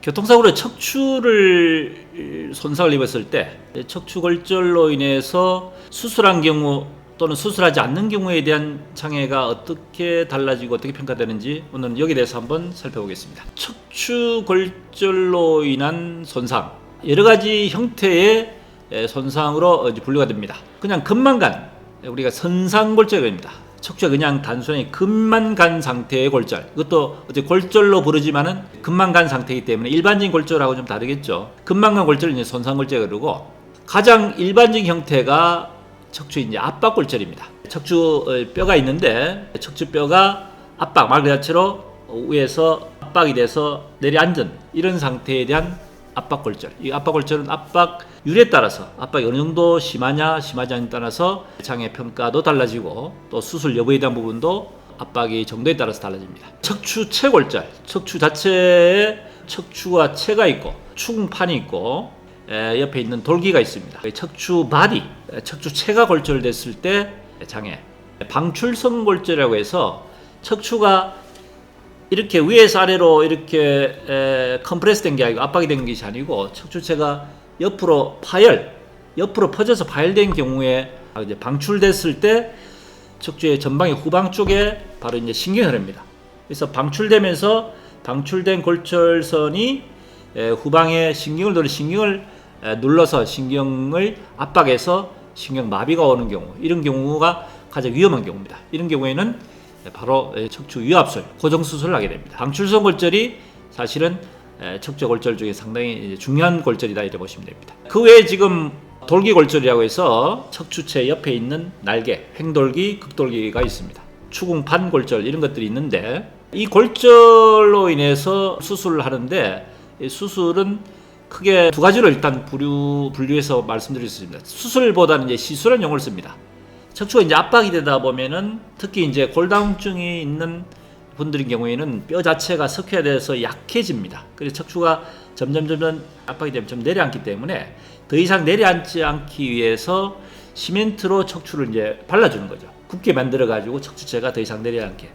교통사고로 척추를 손상을 입었을 때 척추골절로 인해서 수술한 경우 또는 수술하지 않는 경우에 대한 장애가 어떻게 달라지고 어떻게 평가되는지 오늘은 여기에 대해서 한번 살펴보겠습니다. 척추골절로 인한 손상, 여러 가지 형태의 손상으로 분류가 됩니다. 그냥 금만 간 우리가 선상골절입니다. 척추가 그냥 단순히 금만 간 상태의 골절, 이것도 어째 골절로 부르지만은 금만 간 상태이기 때문에 일반적인 골절하고 좀 다르겠죠. 금만 간 골절은 이제 손상골절 그러고, 가장 일반적인 형태가 척추 이제 압박골절입니다. 척추 뼈가 있는데 척추뼈가 압박, 말 그대로 위에서 압박이 돼서 내려앉은 이런 상태에 대한 압박골절. 이 압박골절은 압박률에 따라서 압박이 어느 정도 심하냐 심하지 않냐에 따라서 장애 평가도 달라지고 또 수술 여부에 대한 부분도 압박의 정도에 따라서 달라집니다. 척추체골절, 척추 자체에 척추와 체가 있고 추궁판이 있고 옆에 있는 돌기가 있습니다. 척추 바디, 척추체가 골절됐을 때 장애, 방출성 골절이라고 해서 척추가 이렇게 위에서 아래로 이렇게 컴프레스 된 게 아니고 압박이 된 것이 아니고 척추체가 옆으로 옆으로 퍼져서 파열된 경우에 이제 방출됐을 때 척추의 전방의 후방 쪽에 바로 이제 신경이 흐릅니다. 그래서 방출되면서 방출된 골절선이 후방의 신경을 눌러서 신경을 압박해서 신경 마비가 오는 경우, 이런 경우가 가장 위험한 경우입니다. 이런 경우에는 바로 척추 유압술, 고정수술을 하게 됩니다. 방출성 골절이 사실은 척추 골절 중에 상당히 중요한 골절이다 이렇게 보시면 됩니다. 그 외에 지금 돌기 골절이라고 해서 척추체 옆에 있는 날개, 횡돌기, 극돌기가 있습니다. 추궁판 골절 이런 것들이 있는데, 이 골절로 인해서 수술을 하는데 이 수술은 크게 두 가지로 일단 분류해서 말씀드릴 수 있습니다. 수술보다는 이제 시술한 용어를 씁니다. 척추가 이제 압박이 되다 보면은 특히 이제 골다공증이 있는 분들의 경우에는 뼈 자체가 석회화돼서 약해집니다. 그래서 척추가 점점 압박이 되면 좀 내려앉기 때문에 더 이상 내려앉지 않기 위해서 시멘트로 척추를 이제 발라주는 거죠. 굳게 만들어 가지고 척추체가 더 이상 내려앉게.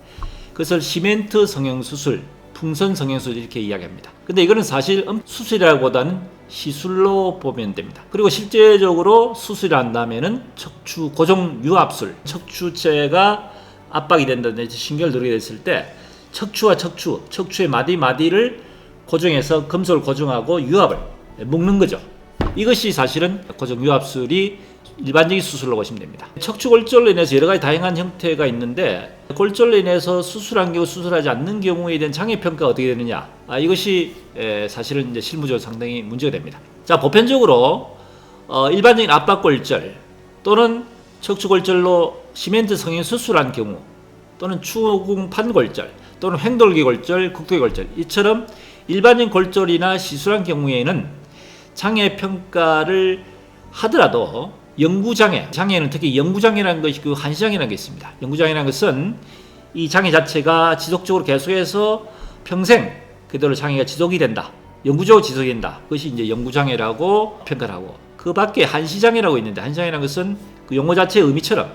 그것을 시멘트 성형수술, 풍선 성형수술 이렇게 이야기합니다. 근데 이거는 사실 수술이라기보다는 시술로 보면 됩니다. 그리고 실제적으로 수술을 한다면은 척추 고정 유압술, 척추체가 압박이 된다든지 신경을 누르게 됐을 때 척추와 척추의 마디를 고정해서 금속을 고정하고 유압을 묶는 거죠. 이것이 사실은 고정 유압술이 일반적인 수술로 보시면 됩니다. 척추 골절로 인해서 여러 가지 다양한 형태가 있는데, 골절로 인해서 수술한 경우, 수술하지 않는 경우에 대한 장애 평가가 어떻게 되느냐, 이것이 사실은 이제 실무적으로 상당히 문제가 됩니다. 자, 보편적으로 일반적인 압박골절 또는 척추골절로 시멘트 성형 수술한 경우, 또는 추궁판 골절 또는 횡돌기 골절, 극돌기 골절, 이처럼 일반적인 골절이나 시술한 경우에는 장애 평가를 하더라도 장애는 특히 영구장애라는 것이 그 한시장애라는 게 있습니다. 영구장애라는 것은 이 장애 자체가 지속적으로 계속해서 평생 그대로 장애가 지속이 된다. 영구적으로 지속이 된다. 그것이 이제 영구장애라고 평가를 하고, 그 밖에 한시장애라고 있는데, 한시장애라는 것은 그 용어 자체의 의미처럼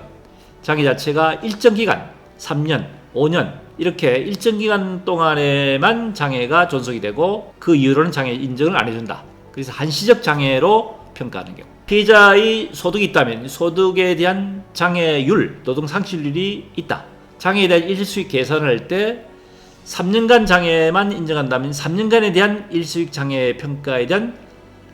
장애 자체가 일정 기간, 3년, 5년 이렇게 일정 기간 동안에만 장애가 존속이 되고 그 이후로는 장애 인정을 안 해준다. 그래서 한시적 장애로 평가하는 경우. 피해자의 소득이 있다면 소득에 대한 장애율, 노동 상실률이 있다. 장애에 대한 일수익 계산을 할 때 3년간 장애만 인정한다면 3년간에 대한 일수익 장애 평가에 대한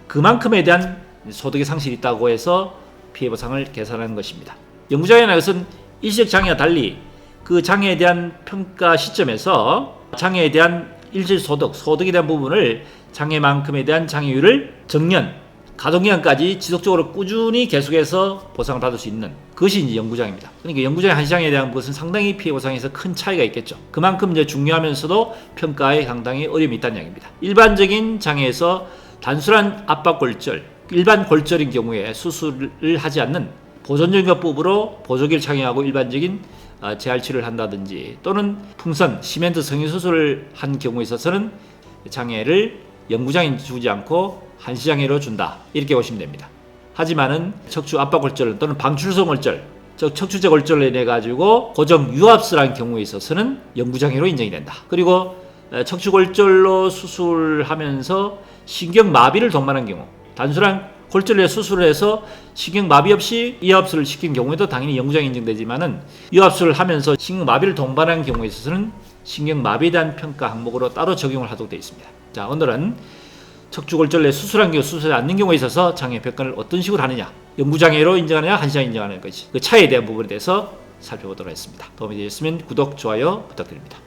그만큼에 대한 소득의 상실이 있다고 해서 피해 보상을 계산하는 것입니다. 영구장애라는 것은 일시적 장애와 달리 그 장애에 대한 평가 시점에서 장애에 대한 일시 소득에 대한 부분을 장애만큼에 대한 장애율을 정년, 가동기간까지 지속적으로 꾸준히 계속해서 보상을 받을 수 있는 그것이 이제 영구장애입니다. 그러니까 영구장애 한시장애에 대한 것은 상당히 피해 보상에서 큰 차이가 있겠죠. 그만큼 이제 중요하면서도 평가에 상당히 어려움이 있다는 이야기입니다. 일반적인 장애에서 단순한 압박골절, 일반 골절인 경우에 수술을 하지 않는 보존전기법으로 보조기를 착용하고 일반적인 재활치료를 한다든지, 또는 풍선, 시멘트 성형수술을 한 경우에 있어서는 장애를 영구장애 주지 않고 한시장애로 준다, 이렇게 보시면 됩니다. 하지만은 척추 압박골절 또는 방출성 골절, 척추체 골절로 인해 가지고 고정 유압술한 경우에 있어서는 영구장애로 인정이 된다. 그리고 척추골절로 수술하면서 신경마비를 동반한 경우, 단순한 골절에 수술을 해서 신경마비 없이 이합수를 시킨 경우에도 당연히 영구장애 인정되지만은 이합수를 하면서 신경마비를 동반한 경우에 있어서는 신경마비에 대한 평가 항목으로 따로 적용을 하도록 되어 있습니다. 자, 오늘은 척추골절에 수술한 경우, 수술하지 않는 경우에 있어서 장애 평가를 어떤 식으로 하느냐, 영구장애로 인정하느냐, 한시장 인정하느냐, 그 차이에 대한 부분에 대해서 살펴보도록 하겠습니다. 도움이 되셨으면 구독, 좋아요 부탁드립니다.